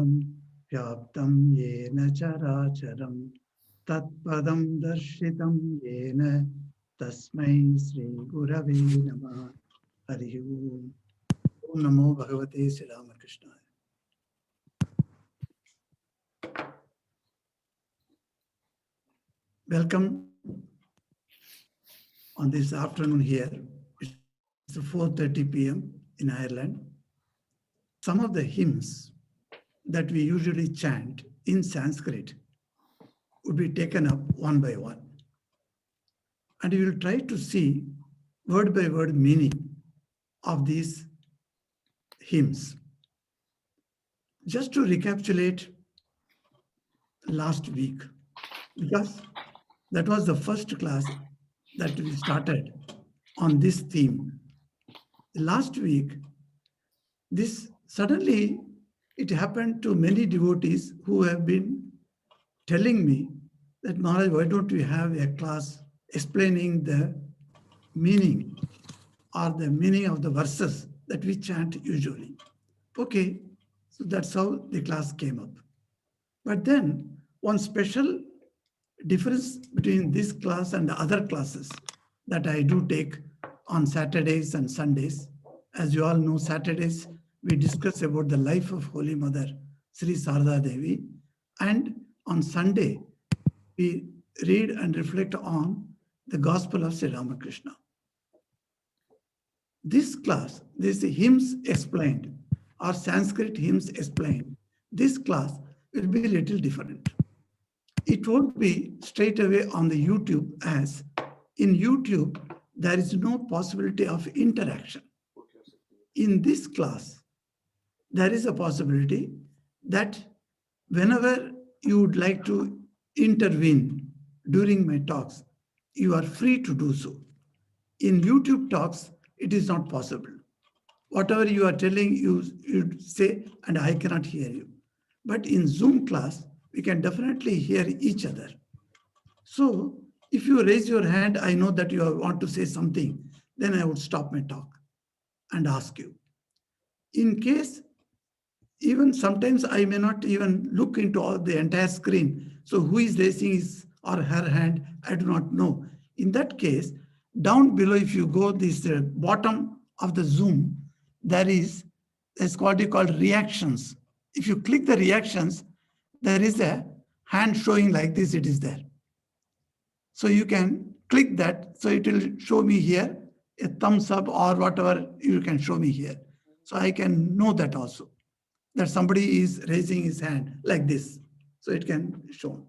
व्याप्तं येन चराचरं तत्पदं दर्शितं येन तस्मै श्रीगुरवे नमः। हरिः ओम्। ओम नमो भगवते Shri रामकृष्णाय। Welcome on this afternoon here. It's 4:30 p.m. in Ireland. Some of the hymns that we usually chant in Sanskrit would be taken up one by one. And we will try to see word by word meaning of these hymns. Just to recapitulate last week, because that was the first class that we started on this theme. Last week, this suddenly it happened to many devotees who have been telling me that, Maharaj, why don't we have a class explaining the meaning or the meaning of the verses that we chant usually? Okay, so that's how the class came up. But then one special difference between this class and the other classes that I do take on Saturdays and Sundays. As you all know, Saturdays we discuss about the life of Holy Mother, Sri Sarada Devi. And on Sunday, we read and reflect on the Gospel of Sri Ramakrishna. This class, these hymns explained, or Sanskrit hymns explained, this class will be a little different. It won't be straight away on the YouTube, as in YouTube, there is no possibility of interaction. In this class, there is a possibility that whenever you would like to intervene during my talks, you are free to do so. In YouTube talks, it is not possible. Whatever you are telling, you say, and I cannot hear you. But in Zoom class, we can definitely hear each other. So if you raise your hand, I know that you want to say something, then I would stop my talk and ask you. In case, even sometimes I may not even look into all the entire screen. So who is raising his or her hand, I do not know. In that case, down below, if you go this bottom of the Zoom, there is what you call reactions. If you click the reactions, there is a hand showing like this, it is there. So you can click that, so it will show me here a thumbs up or whatever you can show me here. So I can know that also, that somebody is raising his hand like this. So it can show.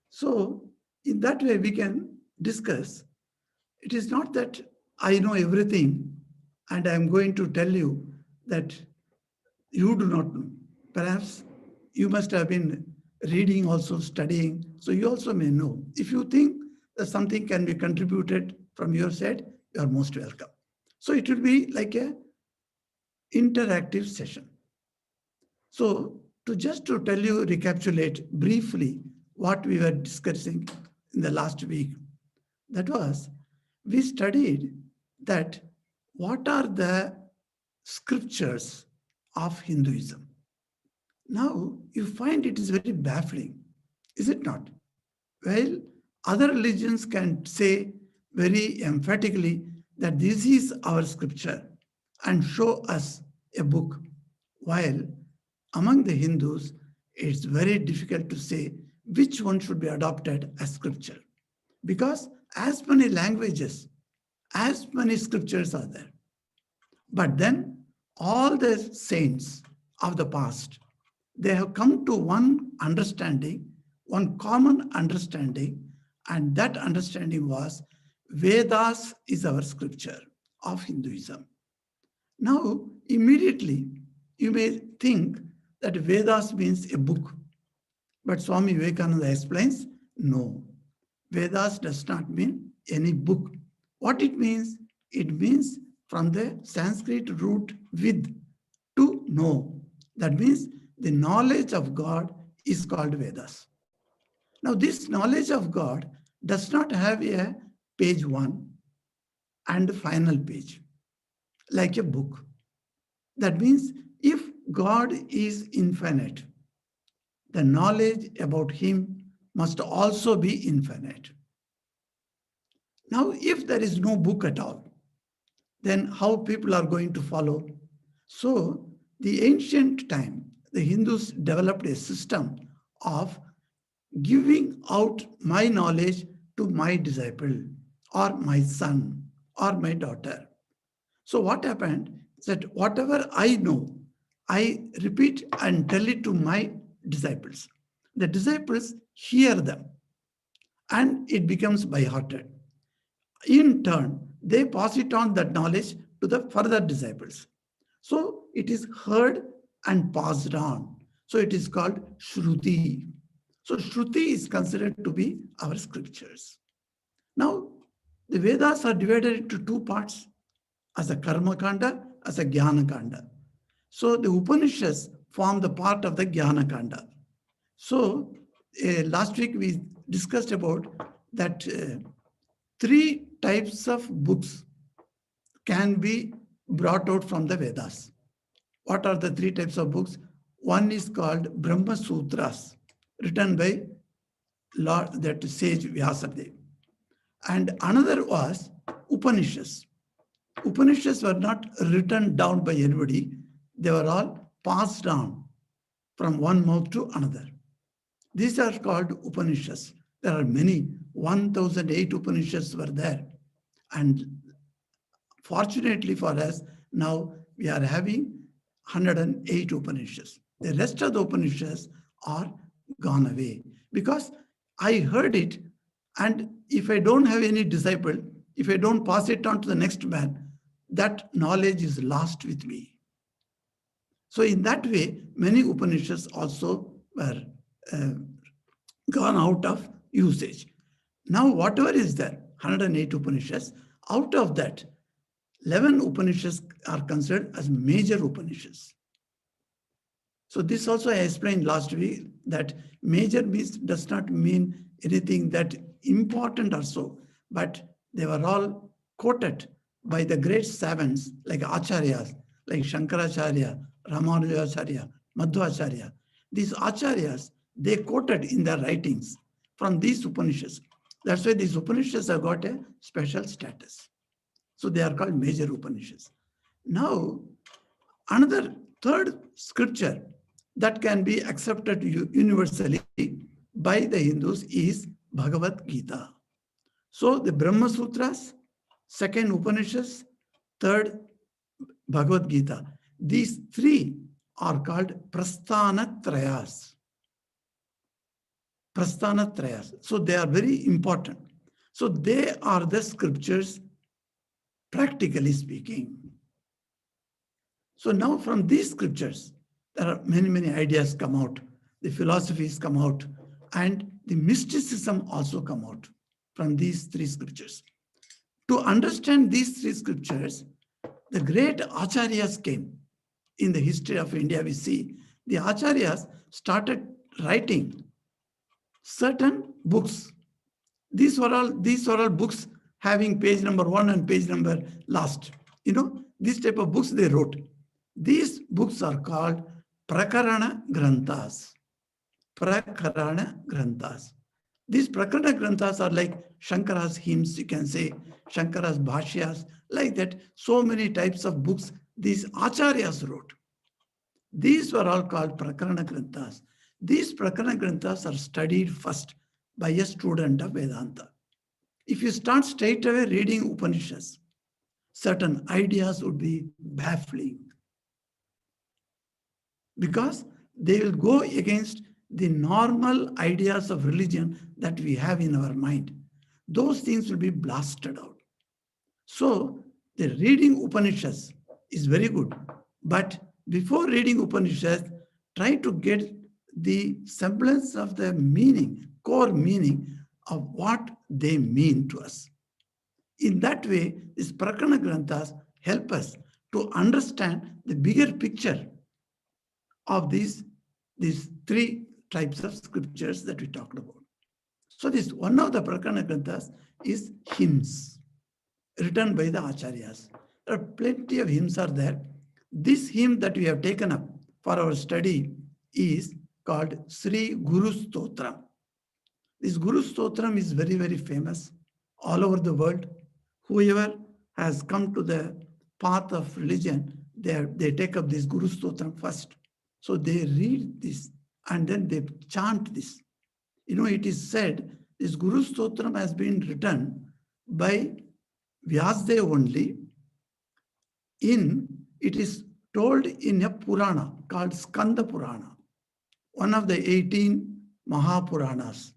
So in that way we can discuss. It is not that I know everything and I'm going to tell you that you do not know. Perhaps you must have been reading also, studying, so you also may know. If you think that something can be contributed from your side, you are most welcome. So it will be like a interactive session. So to tell you, recapitulate briefly what we were discussing in the last week, that was, we studied that what are the scriptures of Hinduism. Now you find it is very baffling, is it not? Well, other religions can say very emphatically that this is our scripture and show us a book, while among the Hindus, it's very difficult to say which one should be adopted as scripture, because as many languages, as many scriptures are there. But then all the saints of the past, they have come to one understanding, one common understanding, and that understanding was Vedas is our scripture of Hinduism. Now, immediately, you may think that Vedas means a book. But Swami Vivekananda explains, no, Vedas does not mean any book. What it means from the Sanskrit root with, to know. That means the knowledge of God is called Vedas. Now this knowledge of God does not have a page 1 and the final page, like a book. That means if God is infinite, the knowledge about him must also be infinite. Now, if there is no book at all, then how people are going to follow? So, the ancient time, the Hindus developed a system of giving out my knowledge to my disciple or my son or my daughter. So what happened is that whatever I know, I repeat and tell it to my disciples. The disciples hear them and it becomes by hearted. In turn, they pass it on that knowledge to the further disciples. So it is heard and passed on. So it is called Shruti. So Shruti is considered to be our scriptures. Now, the Vedas are divided into two parts, as a Karma Kanda, as a Jnana Kanda. So the Upanishads form the part of the Jnana Kanda. So last week we discussed about that three types of books can be brought out from the Vedas. What are the three types of books? One is called Brahma Sutras, written by Lord, that sage Vyasadeva. And another was Upanishads. Upanishads were not written down by anybody. They were all passed on from one mouth to another. These are called Upanishads. There are many, 1008 Upanishads were there. And fortunately for us, now we are having 108 Upanishads. The rest of the Upanishads are gone away because I heard it, and if I don't have any disciple, if I don't pass it on to the next man, that knowledge is lost with me. So in that way, many Upanishads also were gone out of usage. Now whatever is there, 108 Upanishads, out of that, 11 Upanishads are considered as major Upanishads. So this also I explained last week that major means does not mean anything that important or so, but they were all quoted by the great savants like Acharyas, like Shankaracharya, Ramanujacharya, Madhvacharya. These Acharyas, they quoted in their writings from these Upanishads. That's why these Upanishads have got a special status. So they are called major Upanishads. Now, another third scripture that can be accepted universally by the Hindus is Bhagavad Gita. So the Brahma Sutras, second Upanishads, third Bhagavad Gita. These three are called Prasthana Trayas. Prasthana Trayas. So they are very important. So they are the scriptures, practically speaking. So now from these scriptures, there are many, many ideas come out. The philosophies come out, and the mysticism also come out from these three scriptures. To understand these three scriptures, the great acharyas came. In the history of India, we see the acharyas started writing certain books. These were all books having page number 1 and page number last. These type of books they wrote. These books are called Prakarana Granthas. Prakarana Granthas. These Prakarana Granthas are like Shankara's hymns, you can say, Shankara's Bhashyas, like that. So many types of books these Acharyas wrote. These were all called Prakarana Granthas. These Prakarana Granthas are studied first by a student of Vedanta. If you start straight away reading Upanishads, certain ideas would be baffling because they will go against the normal ideas of religion that we have in our mind. Those things will be blasted out. So the reading Upanishads is very good. But before reading Upanishads, try to get the semblance of the meaning, core meaning of what they mean to us. In that way, these Prakarana Granthas help us to understand the bigger picture of these three types of scriptures that we talked about. So this one of the Prakarana Granthas is hymns written by the Acharyas. There are plenty of hymns are there. This hymn that we have taken up for our study is called Sri Guru Stotram. This Guru Stotram is very, very famous all over the world. Whoever has come to the path of religion, they take up this Guru Stotram first. So they read this and then they chant this. You know, it is said this Guru Stotram has been written by Vyasdev only. It is told in a Purana called Skanda Purana, one of the 18 Mahapuranas.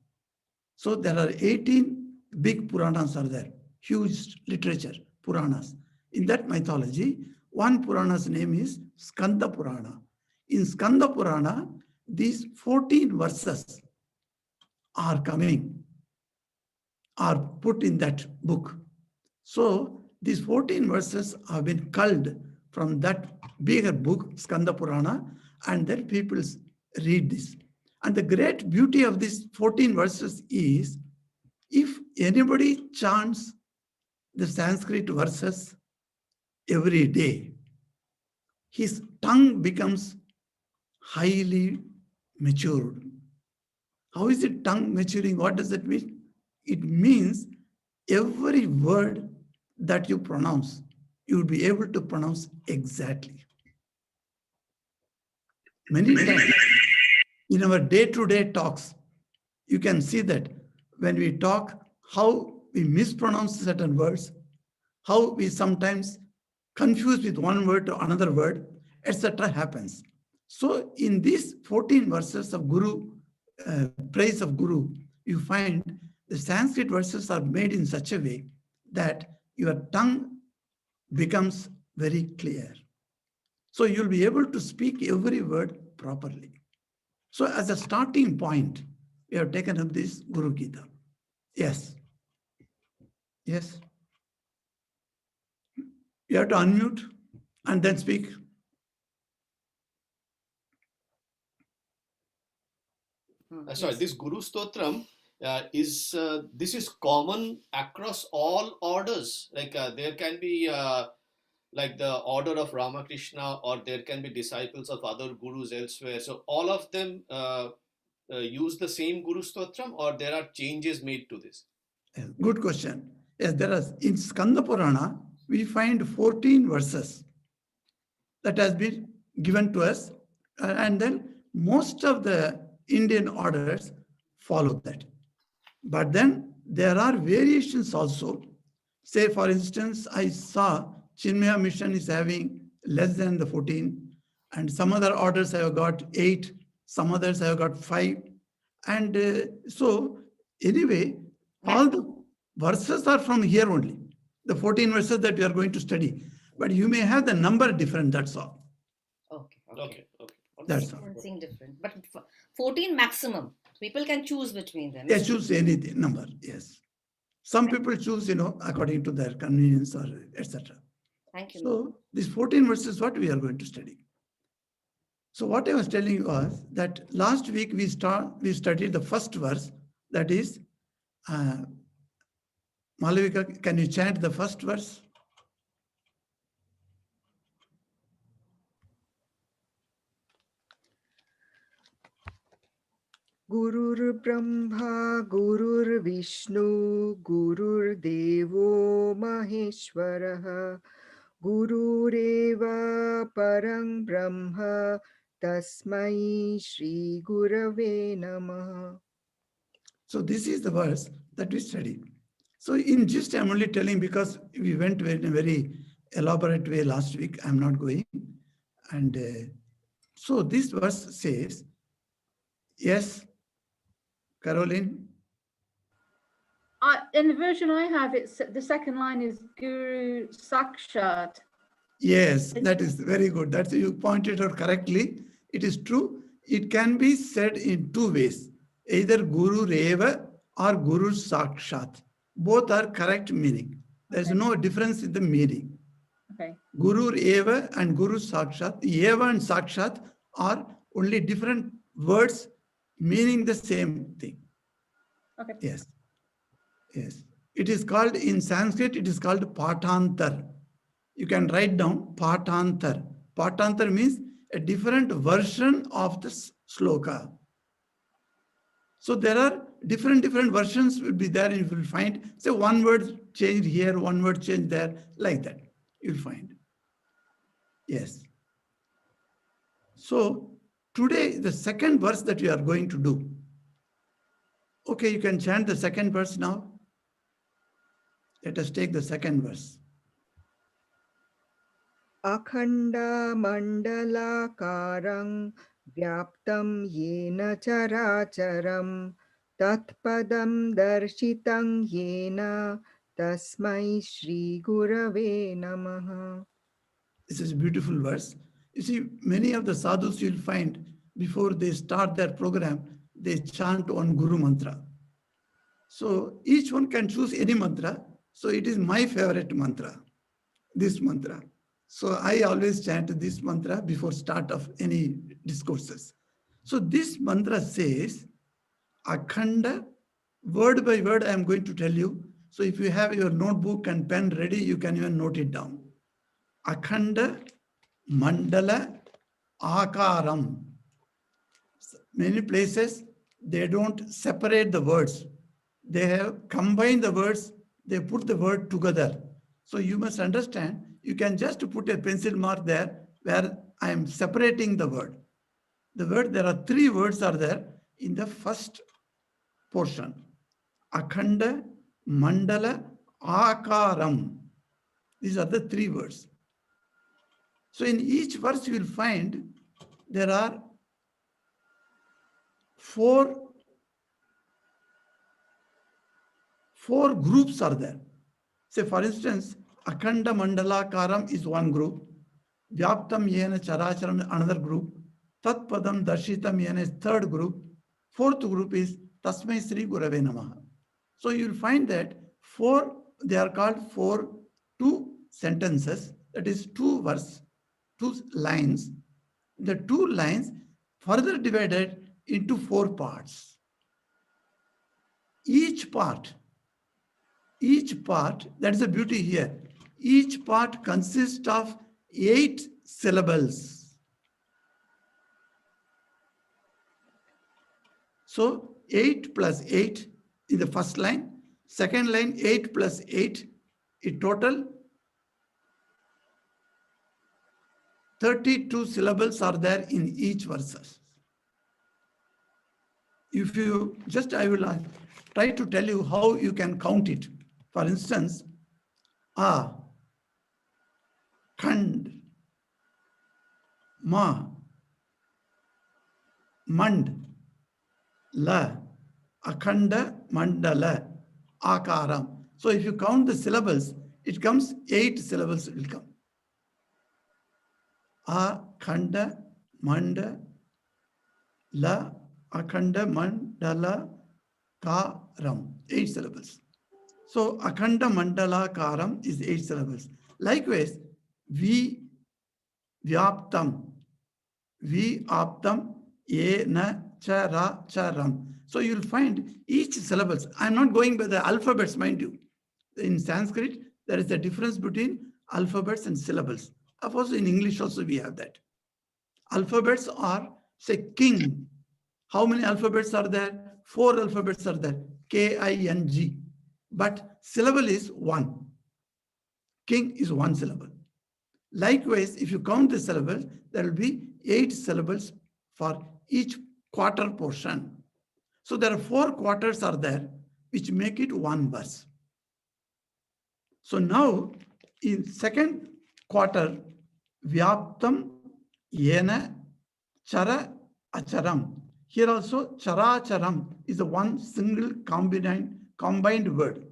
So there are 18 big Puranas are there, huge literature, Puranas. In that mythology, one Purana's name is Skanda Purana. In Skanda Purana, these 14 verses are coming, are put in that book. So these 14 verses have been culled from that bigger book, Skanda Purana, and then people read this. And the great beauty of these 14 verses is, if anybody chants the Sanskrit verses every day, his tongue becomes highly matured. How is it tongue maturing? What does that mean? It means every word that you pronounce, you will be able to pronounce exactly. Many times in our day-to-day talks, you can see that when we talk, how we mispronounce certain words, how we sometimes confuse with one word to another word, etc. happens. So in these 14 verses of Guru, praise of Guru, you find the Sanskrit verses are made in such a way that your tongue becomes very clear. So you'll be able to speak every word properly. So as a starting point, we have taken up this Guru Gita. Yes. Yes. You have to unmute and then speak. Sorry, this Guru Stotram this is common across all orders. Like there can be like the order of Ramakrishna, or there can be disciples of other gurus elsewhere. So all of them use the same Guru Stotram, or there are changes made to this? Yes, good question. Yes, there are in Skanda Purana, we find 14 verses that has been given to us, and then most of the Indian orders follow that. But then there are variations also. Say, for instance, I saw Chinmaya Mission is having less than the 14, and some other orders have got 8, some others have got 5. And so, anyway, all the verses are from here only, the 14 verses that we are going to study. But you may have the number different, that's all. Okay. That's all. Sequencing different, but 14 maximum. People can choose between them. They choose any number, yes. Some people choose, according to their convenience or etc. Thank you. So these 14 verses, what we are going to study. So what I was telling you was that last week we studied the first verse, that is, Malavika, can you chant the first verse? Gurur Brahma, Gurur Vishnu, Gurur Devo Maheshwaraha, Gurureva Parang Brahma, Tasmai Shri Gurave Namaha. So this is the verse that we studied. So in gist, I'm only telling because we went in a very elaborate way last week. I'm not going. And so this verse says, yes, Caroline? In the version I have, it's the second line is Guru Sakshat. Yes, that is very good. That's you pointed out correctly. It is true. It can be said in two ways, either Guru Reva or Guru Sakshat. Both are correct meaning. There's no difference in the meaning. Okay. Guru Eva and Guru Sakshat. Eva and Sakshat are only different words meaning the same thing. Okay. Yes. Yes. It is called, in Sanskrit, it is called Patantar. You can write down Patantar. Patantar means a different version of the sloka. So there are different versions will be there. You will find, say, one word changed here, one word changed there, like that. You'll find. Yes. So today, the second verse that we are going to do. Okay, you can chant the second verse now. Let us take the second verse. Akhanda mandalakarang vyaptam yena characharam tatpadam darshitam yena tasmai Shri Gurave Namaha. This is a beautiful verse. You see, many of the sadhus you'll find before they start their program, they chant one Guru mantra. So each one can choose any mantra. So it is my favorite mantra, this mantra. So I always chant this mantra before start of any discourses. So this mantra says, Akhanda, word by word I am going to tell you. So if you have your notebook and pen ready, you can even note it down. Akhanda Mandala Akaram. Many places, they don't separate the words. They have combined the words, they put the word together. So you must understand, you can just put a pencil mark there where I am separating the word. The word, there are three words are there in the first portion. Akhanda, Mandala, Akaram. These are the three words. So in each verse you will find there are four groups are there. Say for instance, Akhanda Mandala Karam is one group. Vyaptam Yena Characharam another group. Tat Padam Darshitam Yena is third group. Fourth group is Tasmai Sri Gurave Namaha. So you will find that they are called two sentences, that is two verse, two lines. The two lines further divided into four parts. Each part, that is the beauty here. Each part consists of 8 syllables. So 8 plus 8 in the first line. Second line, 8 plus 8, in total 32 syllables are there in each verse. If you just, I will try to tell you how you can count it. For instance, A, Khand, Ma, Mand, La, Akhanda, Mandala, Akaram. So if you count the syllables, it comes 8 syllables will come. Akhanda, Manda, La, Akhanda, Mandala, Karam. 8 syllables. So Akhanda Mandala Karam is 8 syllables. Likewise, Vyaptam, Yena Characharam. So you'll find each syllables. I'm not going by the alphabets, mind you. In Sanskrit, there is a difference between alphabets and syllables. Of course, in English also we have that. Alphabets are, say, king. How many alphabets are there? 4 alphabets are there. K-I-N-G. But syllable is 1. King is 1 syllable. Likewise, if you count the syllables, there will be 8 syllables for each quarter portion. So there are 4 quarters are there, which make it 1 verse. So now, in second quarter, Vyaptam Yena Chara Acharam. Here also, Chara Acharam is the one single combined word.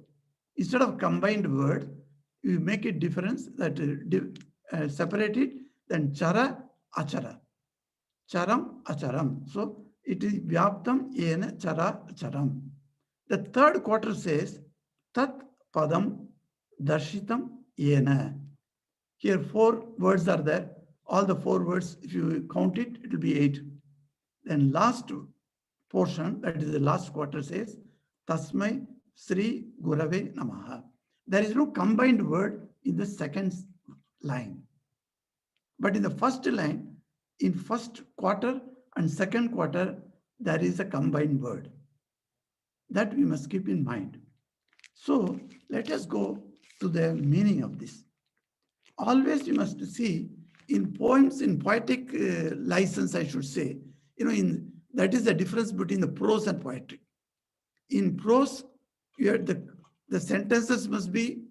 Instead of combined word, you make a difference that separate it, then Chara Achara. Charam Acharam. So it is Vyaptam Yena Chara Acharam. The third quarter says Tat Padam Darshitam Yena. Here 4 words are there. All the 4 words, if you count it, it will be 8. Then last portion, that is the last quarter, says Tasmai Sri Gurave Namaha. There is no combined word in the second line. But in the first line, In first quarter and second quarter, there is a combined word. That we must keep in mind. So let us go to the meaning of this. Always you must see in poems, in poetic license, I should say, that is the difference between the prose and poetry. In prose, the sentences must be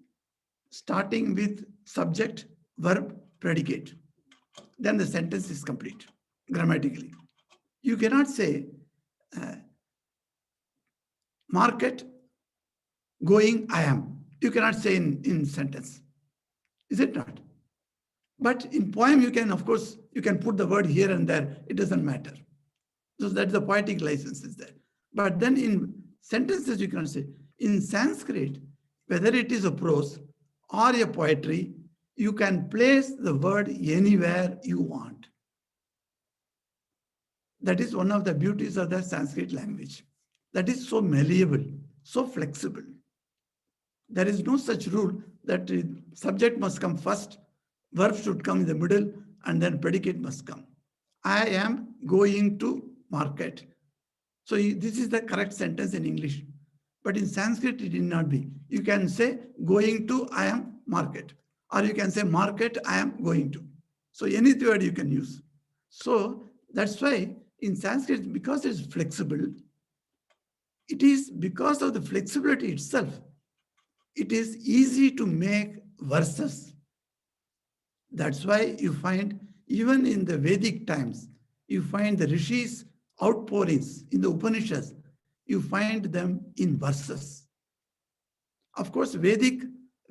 starting with subject, verb, predicate. Then the sentence is complete grammatically. You cannot say market, going, I am. You cannot say in sentence. Is it not? But in poem, you can, of course, you can put the word here and there. It doesn't matter. So that's the poetic license is there. But then in sentences, you cannot say. In Sanskrit, whether it is a prose or a poetry, you can place the word anywhere you want. That is one of the beauties of the Sanskrit language. That is so malleable, so flexible. There is no such rule that subject must come first, verb should come in the middle, and then predicate must come. I am going to market. So this is the correct sentence in English. But in Sanskrit, it need not be. You can say going to, I am market. Or you can say market, I am going to. So any word you can use. So that's why in Sanskrit, because it's flexible, it is because of the flexibility itself, it is easy to make verses. That's why you find, even in the Vedic times, you find the rishis' outpourings in the Upanishads, you find them in verses. Of course, Vedic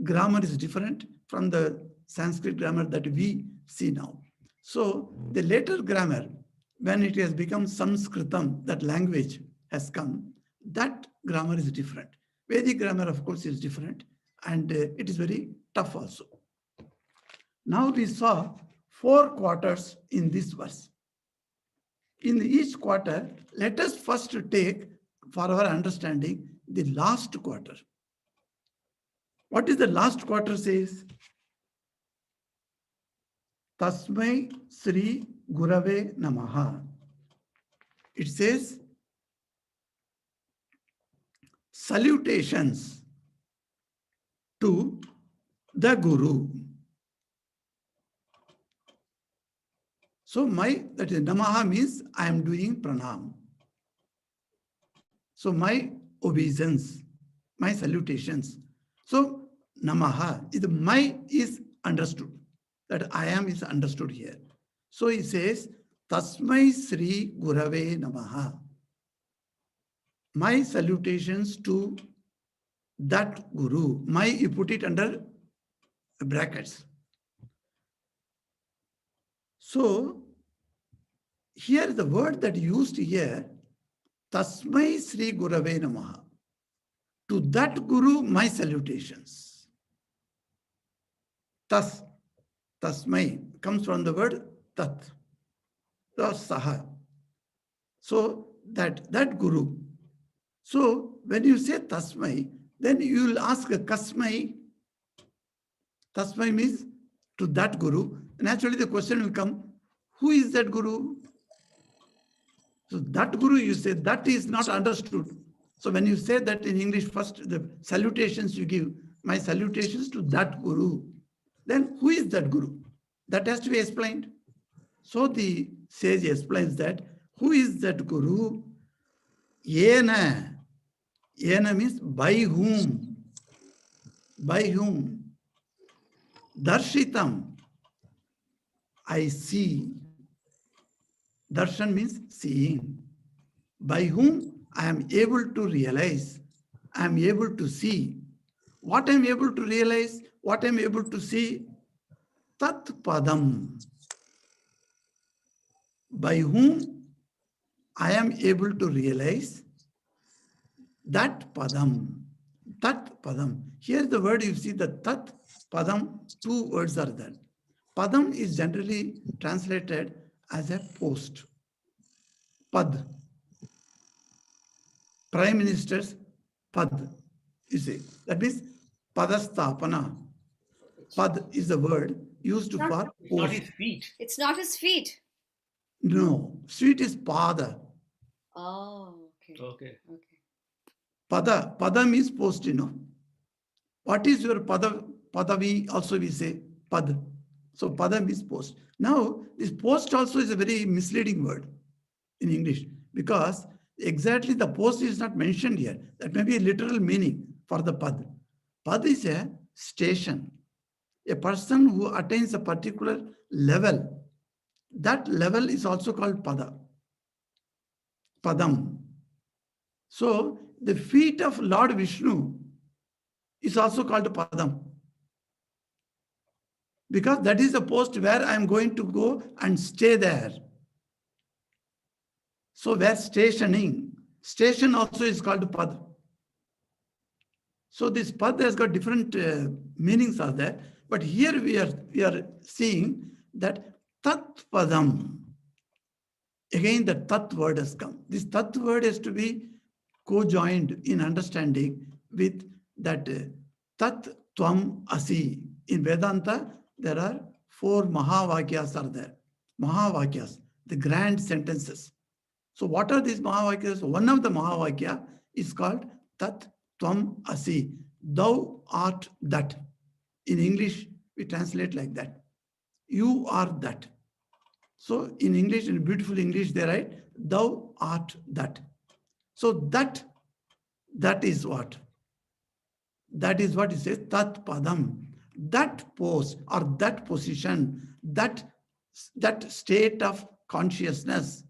grammar is different from the Sanskrit grammar that we see now. So the later grammar, when it has become Sanskritam, that language has come, that grammar is different. Vedic grammar, of course, is different, and it is very tough also. Now we saw 4 quarters in this verse. In each quarter, let us first take, for our understanding, the last quarter. What is the last quarter says? Tasmai Sri Gurave Namaha. It says, salutations to the Guru. So that is Namaha means I am doing pranam. So my obeisance, my salutations. So Namaha, my is understood. That I am is understood here. So he says, Tasmai Sri Gurave Namaha. My salutations to that Guru. My, you put it under brackets. So here the word that used here, Tasmai Sri Gurave Namaha. To that Guru, my salutations. Tasmai comes from the word tat, or saha. So that Guru. So when you say tasmai, then you will ask a kasmai. Tasmai means to that Guru. Naturally, the question will come, who is that Guru? So that Guru, you say, that is not understood. So when you say that in English, first the salutations you give, my salutations to that Guru. Then who is that Guru? That has to be explained. So the sage explains that, who is that Guru? Yena. Yena means by whom? By whom? Darshitam. I see. Darshan means seeing. By whom I am able to realize, I am able to see. What I am able to realize, what I am able to see, Tat Padam. By whom I am able to realize that Padam. Tat Padam. Here the word you see, the Tat Padam, 2 words are there. Padam is generally translated as a post. Pad. Prime Minister's Pad. You see, that means Padastapana. Pad is the word used for Not post. his feet. It's not his feet. No, sweet is pada. Oh, okay. Okay. Okay. Pada means post, What is your pada? Padavi also we say pad. So pada means post. Now, this post also is a very misleading word in English because exactly the post is not mentioned here. That may be a literal meaning for the pad. Pad is a station. A person who attains a particular level, that level is also called pada. Padam. So the feet of Lord Vishnu is also called Padam. Because that is the post where I am going to go and stay there. So where stationing, station also is called Pad. So this Pad has got different meanings are there. But here we are seeing that Tat Padam. Again, the Tat word has come. This Tat word has to be co-joined in understanding with that Tat Tvam Asi. In Vedanta, there are 4 Mahavakyas are there. Mahavakyas, the grand sentences. So what are these Mahavakyas? One of the Mahavakya is called Tat Tvam Asi. Thou art that. In English, we translate like that. You are that. So in English, in beautiful English, they write, thou art that. So that is what? That is what it says, tat padam. That pose or that position, that state of consciousness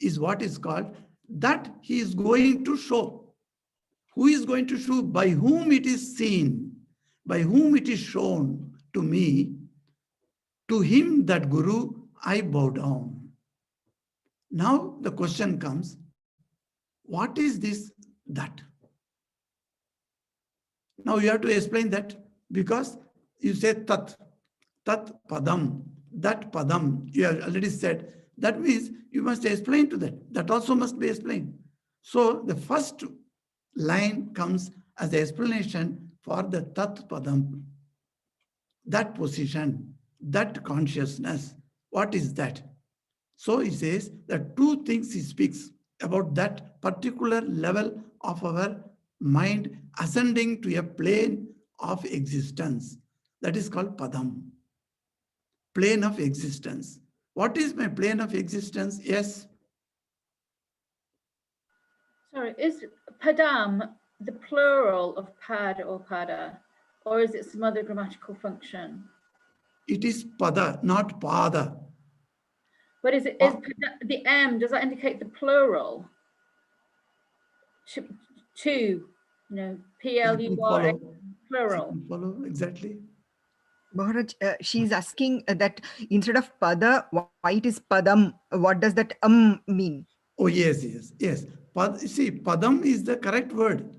is what is called, that he is going to show. Who is going to show? By whom it is seen, by whom it is shown to me, to him, that Guru, I bow down. Now the question comes, what is this that? Now you have to explain that because you say tat padam, that padam, you have already said. That means you must explain to that. That also must be explained. So the first line comes as the explanation for the tat padam, that position, that consciousness. What is that? So he says that 2 things he speaks about that particular level of our mind ascending to a plane of existence. That is called Padam. Plane of existence. What is my plane of existence? Yes. Sorry, is padam the plural of pad or pada, or is it some other grammatical function? It is Pada, not Pada. But is the M, does that indicate the plural? Two, P-L-U-R-A, plural. Follow exactly. Maharaj, she's asking that instead of pada, why it is padam? What does that mean? Oh, yes. See, Padam is the correct word.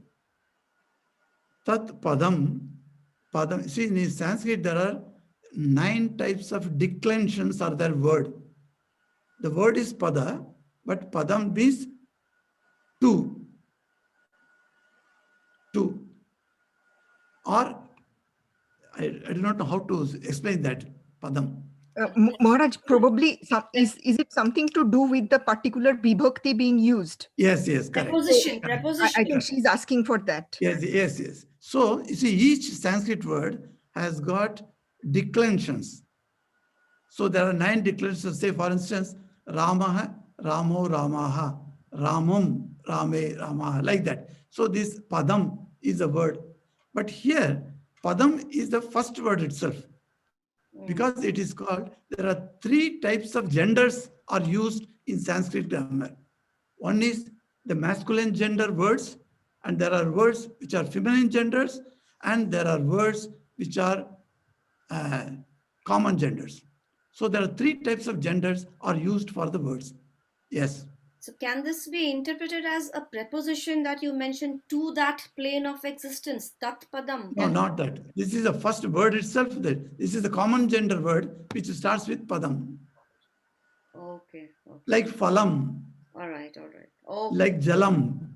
Tat Padam. See, in Sanskrit, there are 9 types of declensions are their word. The word is Pada, but Padam means 2. Or, I do not know how to explain that, Padam. Maharaj, probably is it something to do with the particular vibhakti being used? Yes, correct. Preposition. I think she's asking for that. Yes. So, you see, each Sanskrit word has got declensions. So there are 9 declensions. Say, for instance, Ramaha, Ramo, Ramaha, Ramam, Rame, Ramaha, like that. So this Padam is a word. But here, Padam is the first word itself. Because it is called, there are 3 types of genders are used in Sanskrit grammar. One is the masculine gender words, and there are words which are feminine genders, and there are words which are common genders. So there are 3 types of genders are used for the words. Yes. So can this be interpreted as a preposition that you mentioned to that plane of existence, tat padam? No, not that. This is the first word itself. This is the common gender word which starts with padam. Okay. Like phalam. All right. Okay. Like jalam.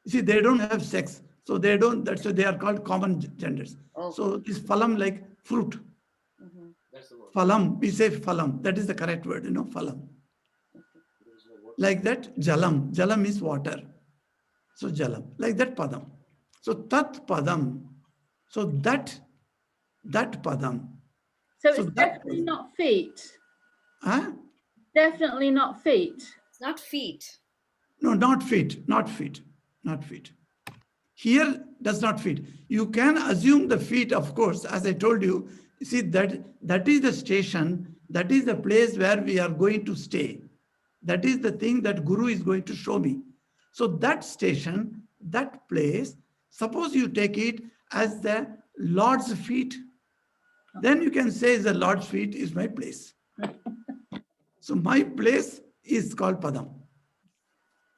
You see, they don't have sex. So they don't, that's why they are called common genders. Okay. So this phalam like fruit. Mhm. That's the word. Phalam, we say phalam. That is the correct word, phalam. Like that, jalam. Jalam is water. So jalam. Like that, padam. So tat padam. So that padam. So So it's that definitely padam. not feet. Huh? Definitely not feet. It's not feet. No, not feet. Not feet. Not feet. Here does not fit. You can assume the feet, of course, as I told you. See, that is the station, that is the place where we are going to stay. That is the thing that Guru is going to show me. So that station, that place, suppose you take it as the Lord's feet, then you can say the Lord's feet is my place. So my place is called Padam.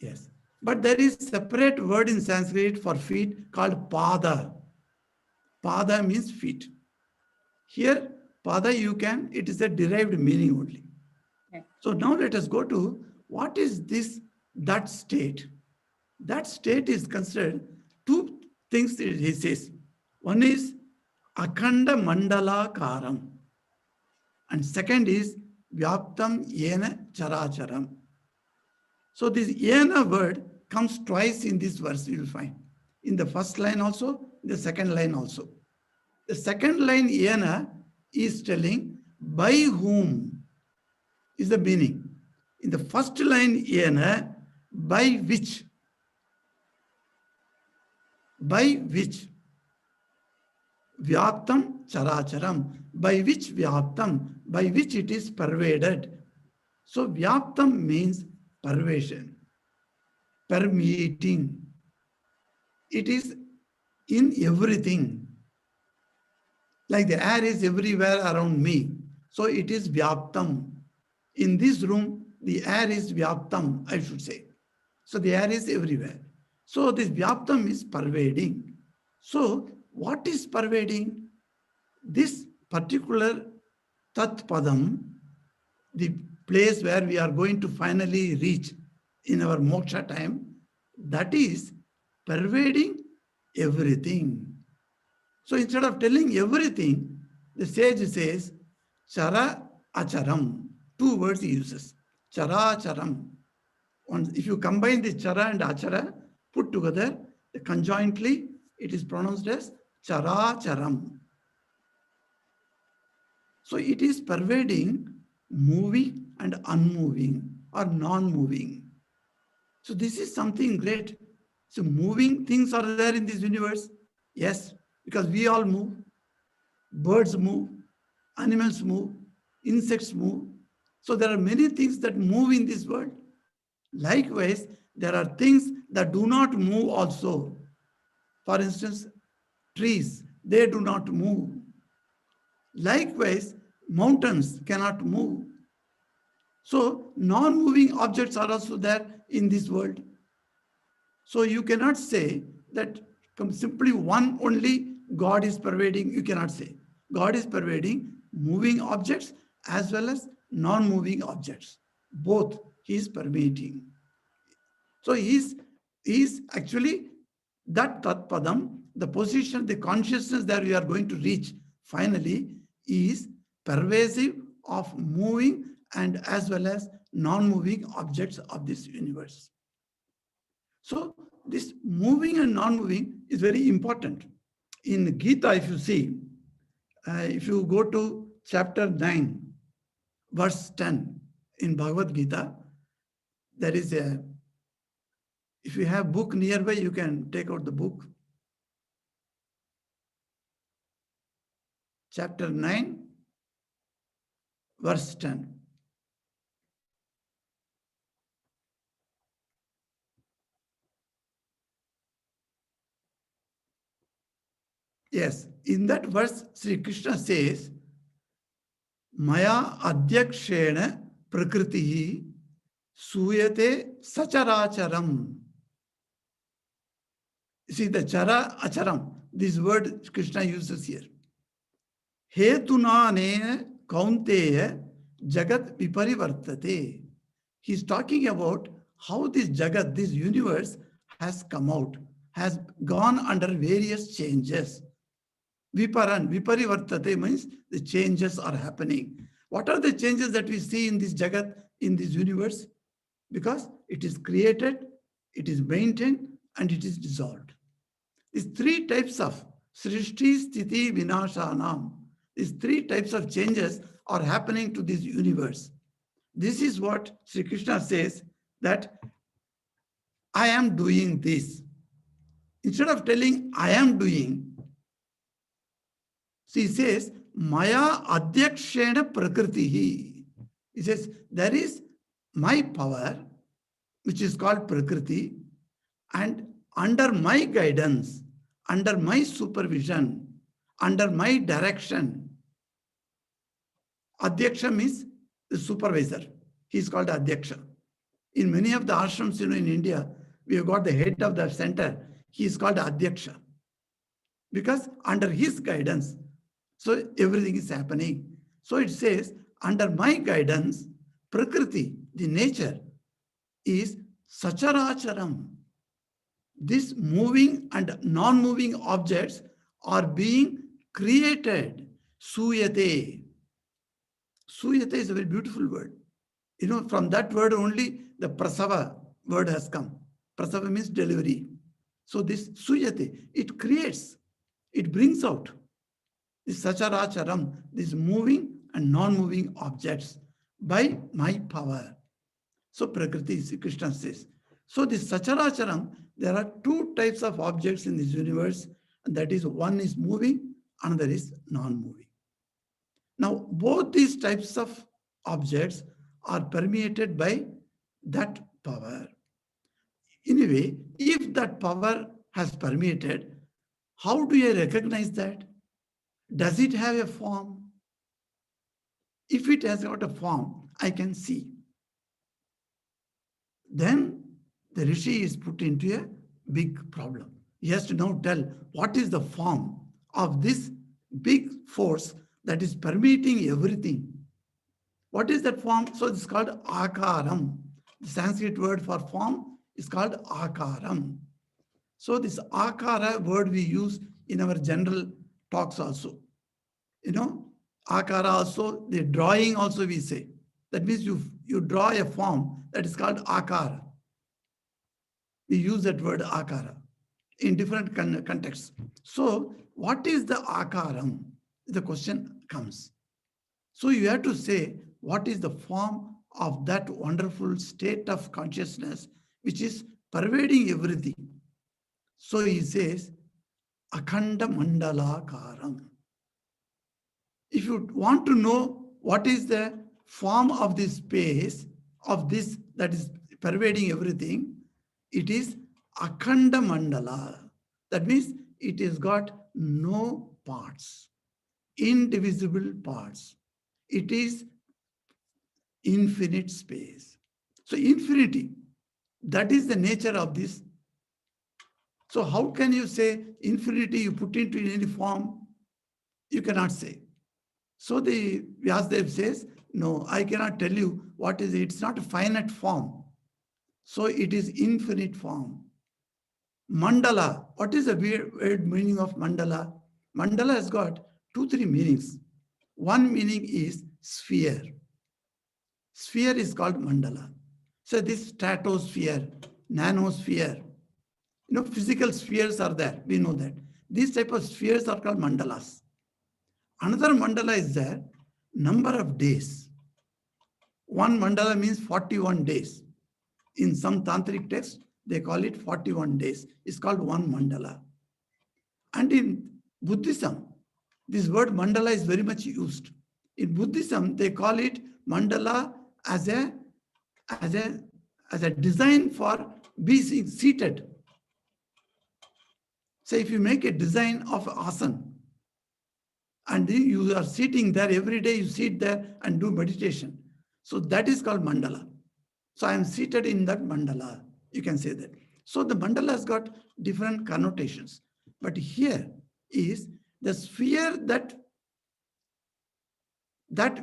Yes. But there is separate word in Sanskrit for feet called pada. Pada means feet. Here, pada it is a derived meaning only. Okay. So now let us go to what is this, that state. That state is considered two things he says. One is akhanda mandala karam. And second is vyaptam yena characharam. So this yena word comes twice in this verse, you will find. In the first line also, the second line also. The second line yena is telling by whom is the meaning. In the first line yena, by which. By which. Vyaptam characharam. By which vyaptam. By which it is pervaded. So vyaptam means pervasion, permeating. It is in everything. Like the air is everywhere around me. So it is vyaptam. In this room, the air is vyaptam, I should say. So the air is everywhere. So this vyaptam is pervading. So what is pervading? This particular tat padam, the place where we are going to finally reach in our moksha time, that is pervading everything. So instead of telling everything, the sage says, chara acharam. Two words he uses. Chara acharam. If you combine the chara and achara, put together, conjointly, it is pronounced as chara charam. So it is pervading moving and unmoving or non-moving. So this is something great. So moving things are there in this universe. Yes, because we all move. Birds move, animals move, insects move. So there are many things that move in this world. Likewise, there are things that do not move also. For instance, trees, they do not move. Likewise, mountains cannot move. So non-moving objects are also there in this world. So you cannot say that simply one only God is pervading. You cannot say. God is pervading moving objects as well as non-moving objects. Both he is permeating. So he is actually that tat padam, the position, the consciousness that we are going to reach finally is pervasive of moving and as well as non-moving objects of this universe. So this moving and non-moving is very important. In Gita, if you see, if you go to chapter 9, verse 10 in Bhagavad Gita, there is if you have book nearby, you can take out the book. Chapter 9, verse 10. Yes, in that verse, Sri Krishna says, Maya adhyakshena prakritihi suyate sacharacharam. See the chara acharam, this word Krishna uses here. Hetuna kaunteya jagat viparivartate. He's talking about how this jagat, this universe has come out, has gone under various changes. Viparan, viparivartate means the changes are happening. What are the changes that we see in this Jagat, in this universe? Because it is created, it is maintained, and it is dissolved. These three types of Srishti, Sthiti, Vinashanam, these three types of changes are happening to this universe. This is what Sri Krishna says, that I am doing this. Instead of telling I am doing, so he says, Maya Adhyakshena Prakritihi. He says, there is my power, which is called Prakriti, and under my guidance, under my supervision, under my direction. Adhyaksha means the supervisor. He is called Adhyaksha. In many of the ashrams, in India, we have got the head of the center. He is called Adhyaksha. Because under his guidance, so everything is happening. So it says, under my guidance, Prakriti, the nature, is Sacharacharam. These moving and non-moving objects are being created. Suyate. Suyate is a very beautiful word. From that word only the prasava word has come. Prasava means delivery. So this suyate, it creates, it brings out this sacharacharam, these moving and non-moving objects by my power. So Prakriti, Sri Krishna says. So this sacharacharam, there are two types of objects in this universe, and that is, one is moving, another is non-moving. Now, both these types of objects are permeated by that power. Anyway, if that power has permeated, how do I recognize that? Does it have a form? If it has got a form, I can see. Then the Rishi is put into a big problem. He has to now tell what is the form of this big force that is permeating everything. What is that form? So it's called akaram. The Sanskrit word for form is called akaram. So this akara word we use in our general talks also. Akara also, the drawing also we say. That means you draw a form that is called akara. We use that word akara in different contexts. So what is the akaram? The question comes. So you have to say, what is the form of that wonderful state of consciousness which is pervading everything? So he says, Akhanda Mandalakaram. If you want to know what is the form of this space, of this that is pervading everything, it is Akhanda Mandala. That means it has got no parts, indivisible parts. It is infinite space. So infinity, that is the nature of this. So how can you say infinity you put into any form? You cannot say. So the Vyasadeva says, no, I cannot tell you what is it. It's not a finite form. So it is infinite form. Mandala, what is the weird meaning of mandala? Mandala has got 2-3 meanings. One meaning is sphere. Sphere is called mandala. So this stratosphere, nanosphere, physical spheres are there. We know that. These type of spheres are called mandalas. Another mandala is there, number of days. One mandala means 41 days. In some tantric texts, they call it 41 days. It's called one mandala. And in Buddhism, this word mandala is very much used. In Buddhism, they call it mandala as a design for being seated. So if you make a design of asana, and you are sitting there every day, you sit there and do meditation. So that is called mandala. So I am seated in that mandala. You can say that. So the mandala has got different connotations. But here is the sphere that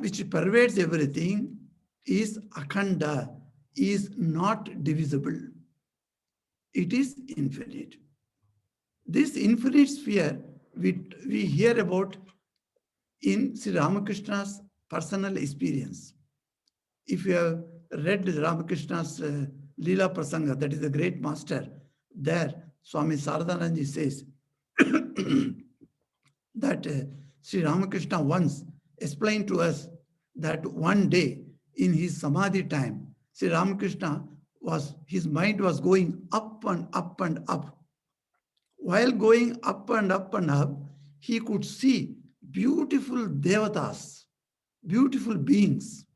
which pervades everything is akhanda, is not divisible. It is infinite. This infinite sphere we hear about in Sri Ramakrishna's personal experience. If you have read Ramakrishna's Leela Prasanga, that is the great master, there Swami Saradananji says that Sri Ramakrishna once explained to us that one day in his Samadhi time, Sri Ramakrishna his mind was going up and up and up. While going up and up and up, he could see beautiful devatas, beautiful beings.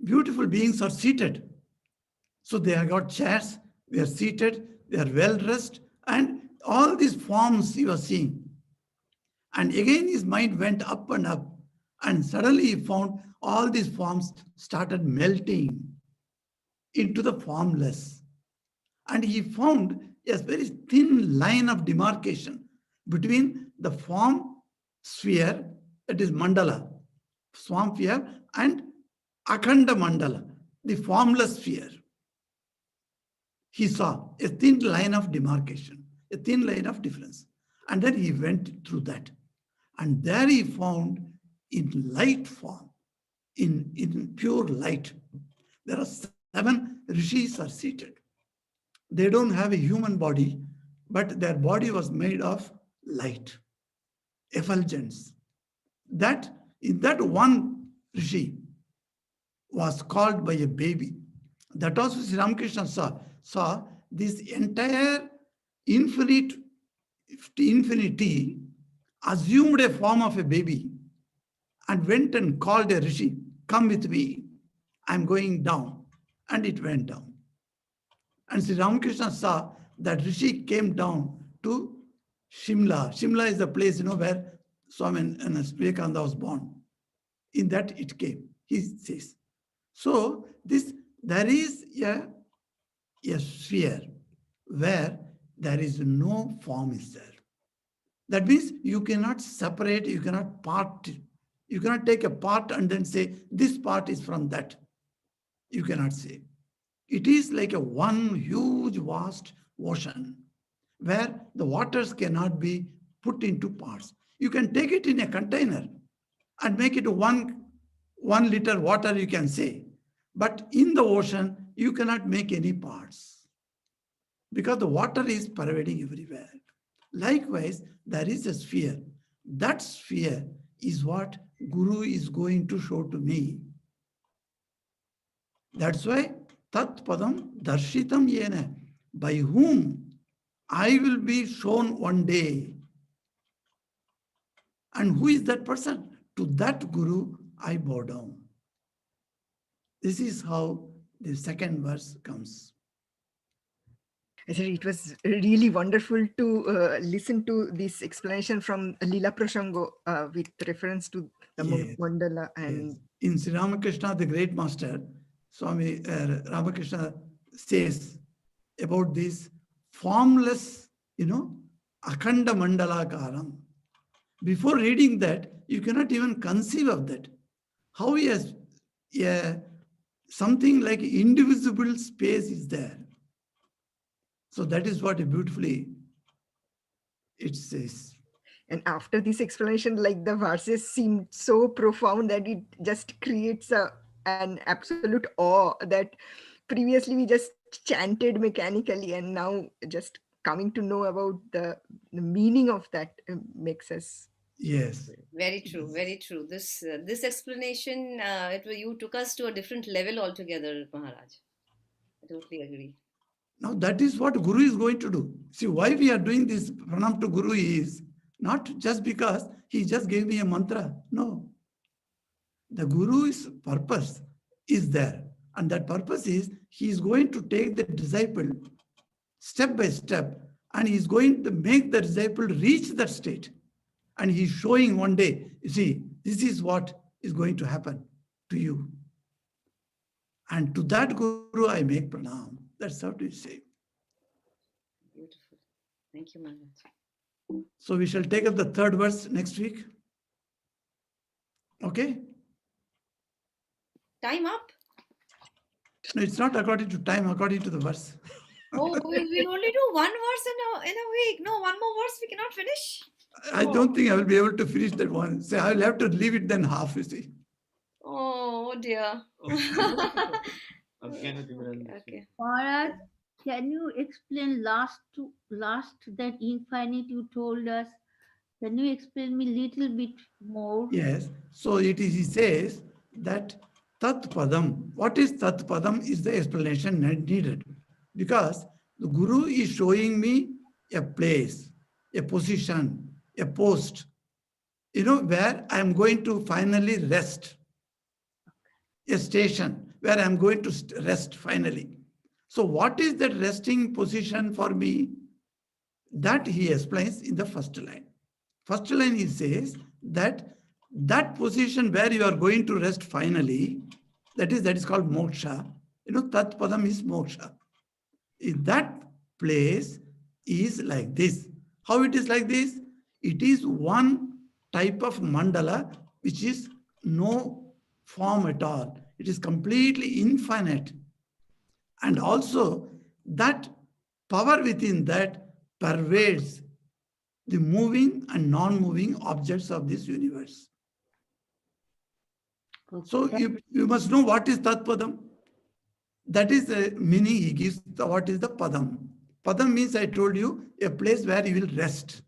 Beautiful beings are seated. So they have got chairs, they are seated, they are well dressed, and all these forms he was seeing. And again his mind went up, and suddenly he found all these forms started melting into the formless. And he found a very thin line of demarcation between the form sphere, that is mandala, form sphere, and Akhanda Mandala, the formless sphere. He saw a thin line of demarcation, a thin line of difference. And then he went through that. And there he found in light form, in pure light, there are 7 rishis are seated. They don't have a human body, but their body was made of light, effulgence. That in that one rishi was called by a baby. That also Sri Ramakrishna saw this entire infinity assumed a form of a baby and went and called a rishi, come with me, I'm going down. And it went down. And Sri Ramakrishna saw that rishi came down to Shimla. Shimla is the place, where Swami Vivekananda was born. In that it came, he says. So there is a sphere where there is no form is there. That means you cannot separate, you cannot part, you cannot take a part and then say, this part is from that. You cannot say. It is like a one huge vast ocean where the waters cannot be put into parts. You can take it in a container and make it 1 liter water, you can say. But in the ocean, you cannot make any parts because the water is pervading everywhere. Likewise, there is a sphere. That sphere is what Guru is going to show to me. That's why Tat Padam Darshitam Yena, by whom I will be shown one day. And who is that person? To that Guru I bow down. This is how the second verse comes. Actually, it was really wonderful to listen to this explanation from Leela Prashango with reference to the mandala. And yes. In Sri Ramakrishna, the great master, Swami Ramakrishna says about this formless, Akhanda Mandalakaram. Before reading that, you cannot even conceive of that. How he has something like indivisible space is there. So that is what beautifully it says. And after this explanation, like the verses seemed so profound that it just creates an absolute awe that previously we just chanted mechanically, and now just coming to know about the meaning of that makes us. Yes. Very true, very true. This explanation, you took us to a different level altogether, Maharaj. I totally agree. Now that is what Guru is going to do. See, why we are doing this pranam to Guru is not just because he just gave me a mantra. No. The Guru's purpose is there. And that purpose is he is going to take the disciple step by step, and he is going to make the disciple reach that state. And he's showing one day, you see, this is what is going to happen to you. And to that Guru I make pranam. That's how to say. Beautiful. Thank you, Maharaj. So we shall take up the third verse next week. Okay? Time up? No, it's not according to time, according to the verse. Oh, we'll only do one verse in a week. No, one more verse we cannot finish. I don't think I will be able to finish that one. So I will have to leave it then half, you see. Oh dear. Okay. Okay. Maharaj, can you explain last that infinite you told us? Can you explain me little bit more? Yes. So it is, he says that Tat Padam. What is Tat Padam is the explanation needed. Because the Guru is showing me a place, a position, a post, where I am going to finally rest. A station where I'm going to rest finally. So what is that resting position for me? That he explains in the first line. First line he says that position where you are going to rest finally, that is called moksha. Tat padam is moksha. In that place is like this. How it is like this? It is one type of mandala which is no form at all. It is completely infinite. And also that power within that pervades the moving and non-moving objects of this universe. So you must know what is Tat Padam. That is the meaning he gives. What is the Padam? Padam means, I told you, a place where you will rest.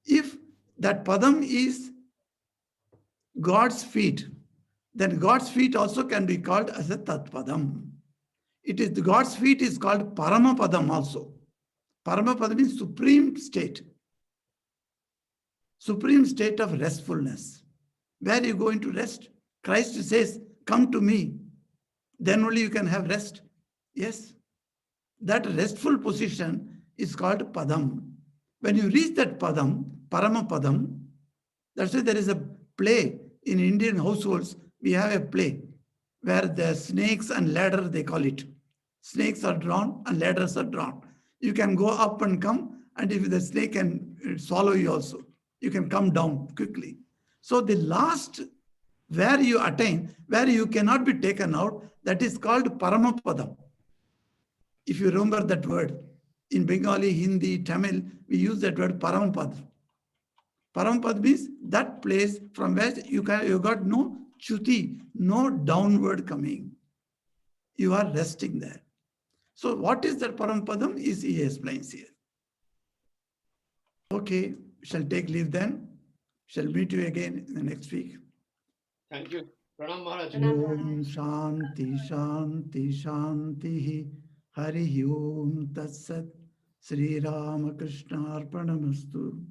If that Padam is God's feet, then God's feet also can be called as a Tat Padam. It is God's feet is called Paramapadam also. Paramapadam means supreme state of restfulness. Where are you going to rest? Christ says, come to me. Then only you can have rest. Yes. That restful position is called Padam. When you reach that Padam, Paramapadam, that's why there is a play in Indian households. We have a play where the snakes and ladder, they call it. Snakes are drawn and ladders are drawn. You can go up and come, and if the snake can swallow you also, you can come down quickly. So the last where you attain, where you cannot be taken out, that is called Paramapadam. If you remember that word, in Bengali, Hindi, Tamil, we use that word Paramapad. Paramapad means that place from where you got no chuti, no downward coming. You are resting there. So what is that Paramadam is he explains here. Okay, shall take leave then. Shall meet you again in the next week. Thank you. Pranam Maharaj. Om Shanti Shanti Shanti Hari Om Tat Sat Sri Ramakrishna Arpanamastu.